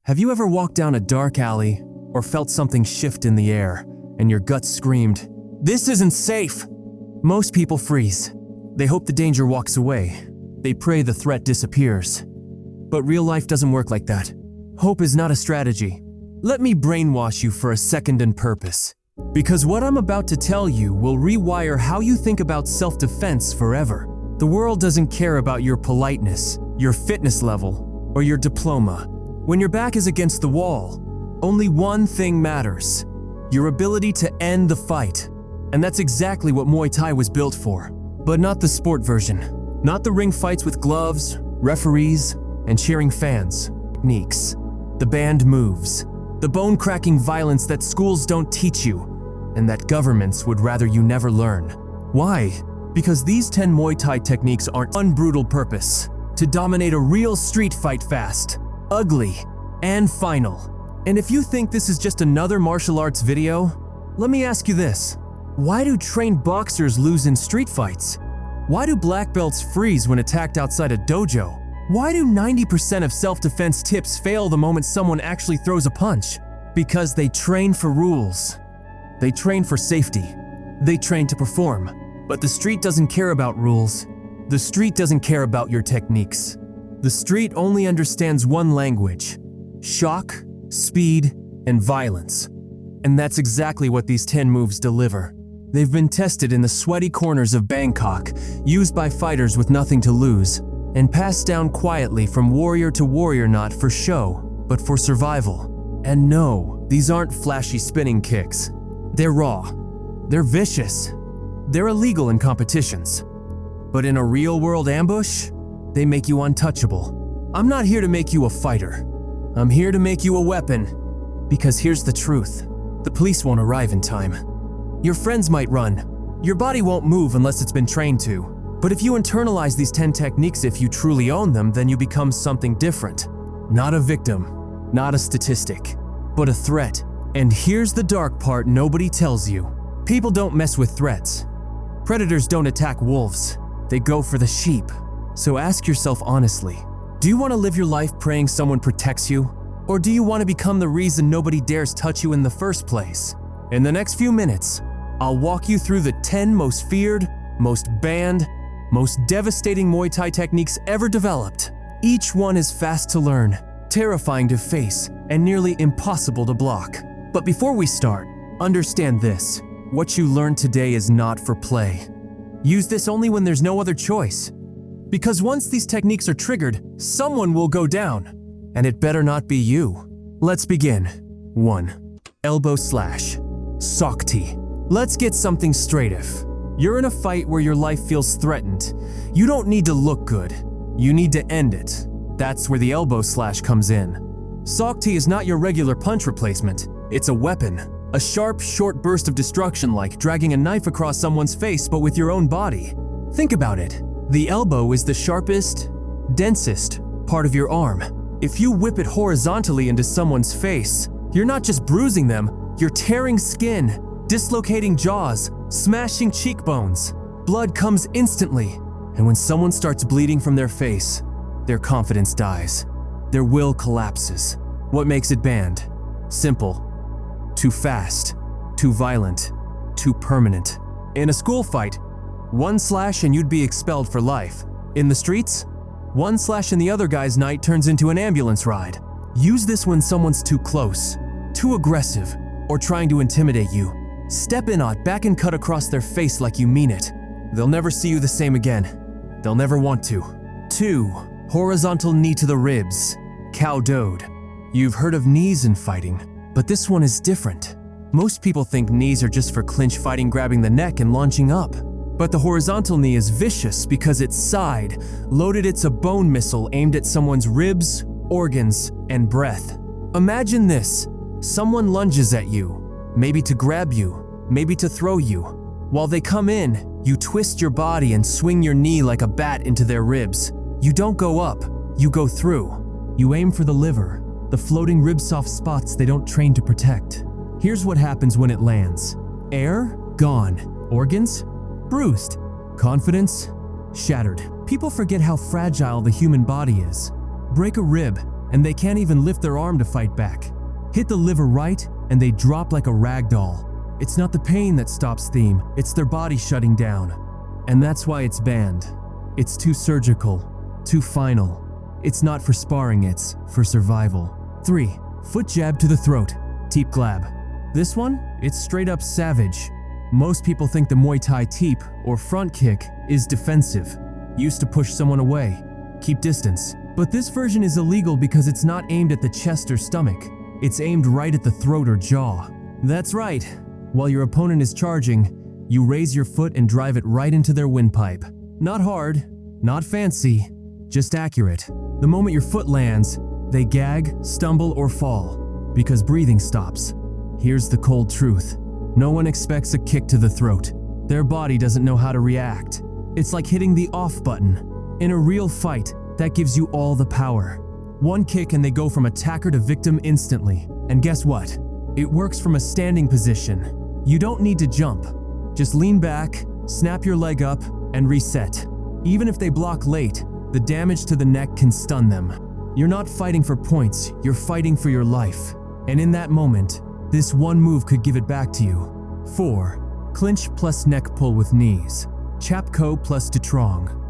Have you ever walked down a dark alley or felt something shift in the air and your gut screamed, "This isn't safe"? Most people freeze. They hope the danger walks away. They pray the threat disappears. But real life doesn't work like that. Hope is not a strategy. Let me brainwash you for a second and purpose. Because what I'm about to tell you will rewire how you think about self-defense forever. The world doesn't care about your politeness, your fitness level, or your diploma. When your back is against the wall, only one thing matters: your ability to end the fight. And that's exactly what Muay Thai was built for. But not the sport version. Not the ring fights with gloves, referees, and cheering fans. Techniques. The banned moves. The bone-cracking violence that schools don't teach you, and that governments would rather you never learn. Why? Because these 10 Muay Thai techniques aren't one brutal purpose: to dominate a real street fight fast, ugly, and final. And if you think this is just another martial arts video, let me ask you this. Why do trained boxers lose in street fights? Why do black belts freeze when attacked outside a dojo? Why do 90% of self-defense tips fail the moment someone actually throws a punch? Because they train for rules. They train for safety. They train to perform. But the street doesn't care about rules. The street doesn't care about your techniques. The street only understands one language: shock, speed, and violence. And that's exactly what these 10 moves deliver. They've been tested in the sweaty corners of Bangkok, used by fighters with nothing to lose, and passed down quietly from warrior to warrior, not for show, but for survival. And no, these aren't flashy spinning kicks. They're raw. They're vicious. They're illegal in competitions. But in a real-world ambush, they make you untouchable. I'm not here to make you a fighter. I'm here to make you a weapon. Because here's the truth. The police won't arrive in time. Your friends might run. Your body won't move unless it's been trained to. But if you internalize these 10 techniques, if you truly own them, then you become something different. Not a victim, not a statistic, but a threat. And here's the dark part nobody tells you. People don't mess with threats. Predators don't attack wolves. They go for the sheep. So ask yourself honestly, do you want to live your life praying someone protects you? Or do you want to become the reason nobody dares touch you in the first place? In the next few minutes, I'll walk you through the 10 most feared, most banned, most devastating Muay Thai techniques ever developed. Each one is fast to learn, terrifying to face, and nearly impossible to block. But before we start, understand this: what you learn today is not for play. Use this only when there's no other choice. Because once these techniques are triggered, someone will go down. And it better not be you. Let's begin. 1. Elbow slash. Sakti. Let's get something straight. If you're in a fight where your life feels threatened, you don't need to look good. You need to end it. That's where the elbow slash comes in. Sakti is not your regular punch replacement. It's a weapon. A sharp, short burst of destruction, like dragging a knife across someone's face but with your own body. Think about it. The elbow is the sharpest, densest part of your arm. If you whip it horizontally into someone's face, you're not just bruising them, you're tearing skin, dislocating jaws, smashing cheekbones. Blood comes instantly, and when someone starts bleeding from their face, their confidence dies. Their will collapses. What makes it banned? Simple. Too fast, too violent, too permanent. In a school fight, one slash and you'd be expelled for life. In the streets, one slash in the other guy's night turns into an ambulance ride. Use this when someone's too close, too aggressive, or trying to intimidate you. Step in on back and cut across their face like you mean it. They'll never see you the same again. They'll never want to. 2. Horizontal knee to the ribs. Cow dode. You've heard of knees in fighting, but this one is different. Most people think knees are just for clinch fighting, grabbing the neck and launching up. But the horizontal knee is vicious because it's side loaded. It's a bone missile aimed at someone's ribs, organs, and breath. Imagine this. Someone lunges at you, maybe to grab you, maybe to throw you. While they come in, you twist your body and swing your knee like a bat into their ribs. You don't go up, you go through. You aim for the liver, the floating rib-soft spots they don't train to protect. Here's what happens when it lands. Air, gone. Organs, bruised. Confidence, shattered. People forget how fragile the human body is. Break a rib, and they can't even lift their arm to fight back. Hit the liver right, and they drop like a rag doll. It's not the pain that stops them, it's their body shutting down. And that's why it's banned. It's too surgical, too final. It's not for sparring, it's for survival. 3. Foot jab to the throat, teep glab. This one, it's straight up savage. Most people think the Muay Thai teep, or front kick, is defensive. Used to push someone away, keep distance. But this version is illegal because it's not aimed at the chest or stomach. It's aimed right at the throat or jaw. That's right. While your opponent is charging, you raise your foot and drive it right into their windpipe. Not hard, not fancy, just accurate. The moment your foot lands, they gag, stumble, or fall, because breathing stops. Here's the cold truth. No one expects a kick to the throat. Their body doesn't know how to react. It's like hitting the off button. In a real fight, that gives you all the power. One kick and they go from attacker to victim instantly. And guess what? It works from a standing position. You don't need to jump. Just lean back, snap your leg up, and reset. Even if they block late, the damage to the neck can stun them. You're not fighting for points, you're fighting for your life. And in that moment, this one move could give it back to you. 4. Clinch plus neck pull with knees. Chapko plus Detrong.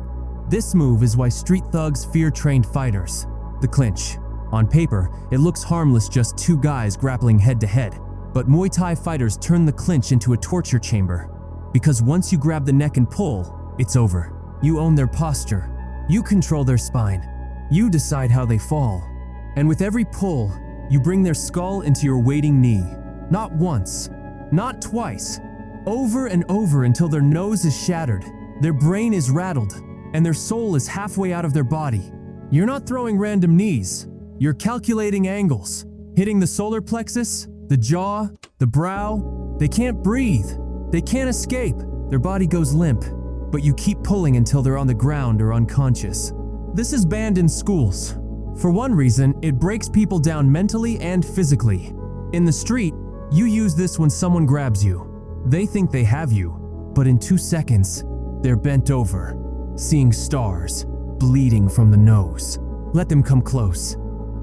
This move is why street thugs fear trained fighters. The clinch. On paper, it looks harmless, just two guys grappling head to head. But Muay Thai fighters turn the clinch into a torture chamber. Because once you grab the neck and pull, it's over. You own their posture. You control their spine. You decide how they fall. And with every pull, you bring their skull into your waiting knee. Not once, not twice. Over and over until their nose is shattered, their brain is rattled, and their soul is halfway out of their body. You're not throwing random knees. You're calculating angles, hitting the solar plexus, the jaw, the brow. They can't breathe. They can't escape. Their body goes limp, but you keep pulling until they're on the ground or unconscious. This is banned in schools. For one reason, it breaks people down mentally and physically. In the street, you use this when someone grabs you. They think they have you, but in 2 seconds, they're bent over, seeing stars, bleeding from the nose. Let them come close.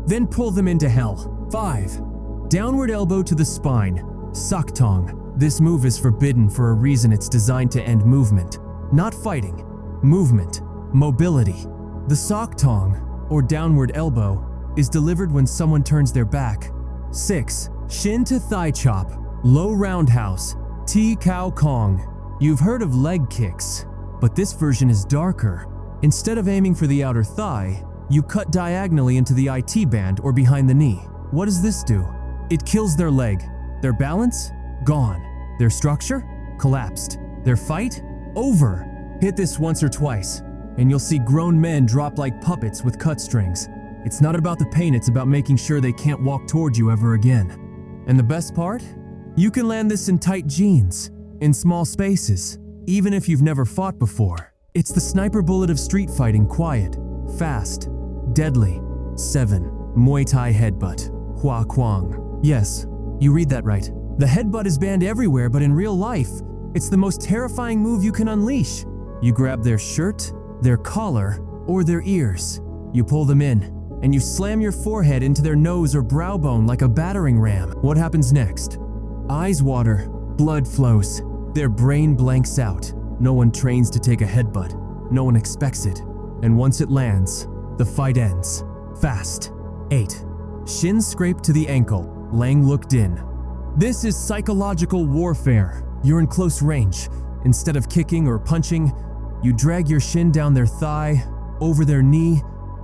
Then pull them into hell. 5. Downward elbow to the spine, saktong. This move is forbidden for a reason. It's designed to end movement. Not fighting, movement, mobility. The saktong, or downward elbow, is delivered when someone turns their back. 6. Shin to thigh chop, low roundhouse, T cow kong. You've heard of leg kicks, but this version is darker. Instead of aiming for the outer thigh, you cut diagonally into the IT band or behind the knee. What does this do? It kills their leg. Their balance? Gone. Their structure? Collapsed. Their fight? Over. Hit this once or twice, and you'll see grown men drop like puppets with cut strings. It's not about the pain, it's about making sure they can't walk toward you ever again. And the best part? You can land this in tight jeans, in small spaces, even if you've never fought before. It's the sniper bullet of street fighting, quiet, fast, deadly. 7. Muay Thai headbutt, hua kwang. Yes, you read that right. The headbutt is banned everywhere, but in real life, it's the most terrifying move you can unleash. You grab their shirt, their collar, or their ears. You pull them in, and you slam your forehead into their nose or brow bone like a battering ram. What happens next? Eyes water, blood flows, their brain blanks out. No one trains to take a headbutt. No one expects it. And once it lands, the fight ends. Fast. 8. Shin scrape to the ankle, Lang looked in. This is psychological warfare. You're in close range. Instead of kicking or punching, you drag your shin down their thigh, over their knee,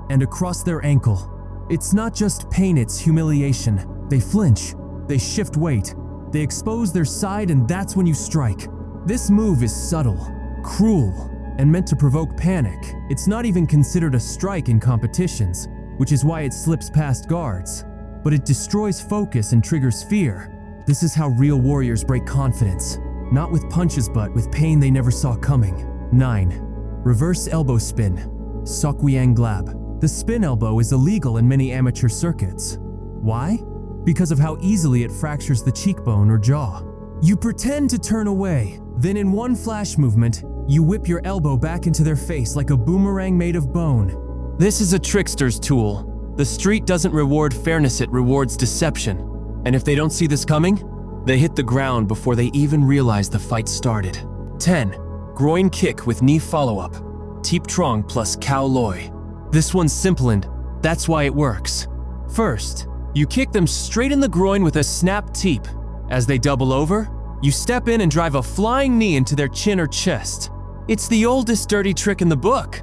and across their ankle. It's not just pain, it's humiliation. They flinch, they shift weight, they expose their side, and that's when you strike. This move is subtle, cruel, and meant to provoke panic. It's not even considered a strike in competitions, which is why it slips past guards. But it destroys focus and triggers fear. This is how real warriors break confidence. Not with punches, but with pain they never saw coming. 9. Reverse elbow spin, Sokwang glab. The spin elbow is illegal in many amateur circuits. Why? Because of how easily it fractures the cheekbone or jaw. You pretend to turn away, then in one flash movement, you whip your elbow back into their face like a boomerang made of bone. This is a trickster's tool. The street doesn't reward fairness, it rewards deception. And if they don't see this coming, they hit the ground before they even realize the fight started. 10. Groin kick with knee follow-up. Teep trong plus cow loi. This one's simple and that's why it works. First, you kick them straight in the groin with a snap teep. As they double over, you step in and drive a flying knee into their chin or chest. It's the oldest dirty trick in the book,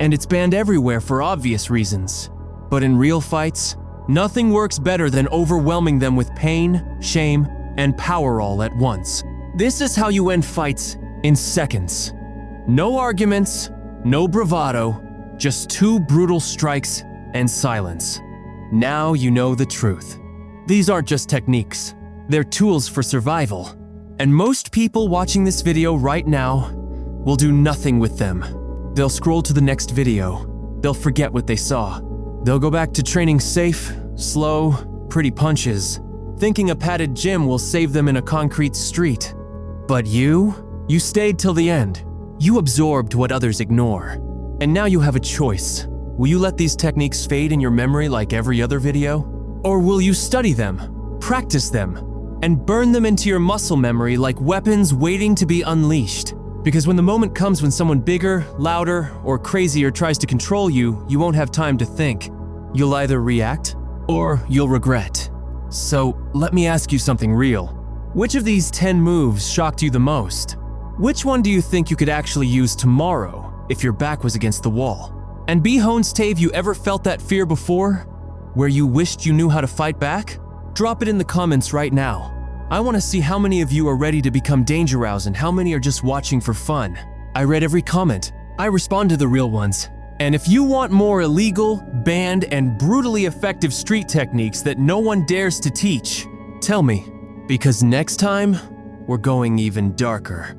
and it's banned everywhere for obvious reasons. But in real fights, nothing works better than overwhelming them with pain, shame, and power all at once. This is how you end fights in seconds. No arguments, no bravado, just 2 brutal strikes and silence. Now you know the truth. These aren't just techniques, they're tools for survival. And most people watching this video right now will do nothing with them. They'll scroll to the next video. They'll forget what they saw. They'll go back to training safe, slow, pretty punches, thinking a padded gym will save them in a concrete street. But you stayed till the end. You absorbed what others ignore. And now you have a choice. Will you let these techniques fade in your memory like every other video? Or will you study them, practice them, and burn them into your muscle memory like weapons waiting to be unleashed? Because when the moment comes when someone bigger, louder, or crazier tries to control you, you won't have time to think. You'll either react, or you'll regret. So let me ask you something real. Which of these 10 moves shocked you the most? Which one do you think you could actually use tomorrow if your back was against the wall? And have you ever felt that fear before? Where you wished you knew how to fight back? Drop it in the comments right now. I want to see how many of you are ready to become dangerous and how many are just watching for fun. I read every comment. I respond to the real ones. And if you want more illegal, banned, and brutally effective street techniques that no one dares to teach, tell me. Because next time, we're going even darker.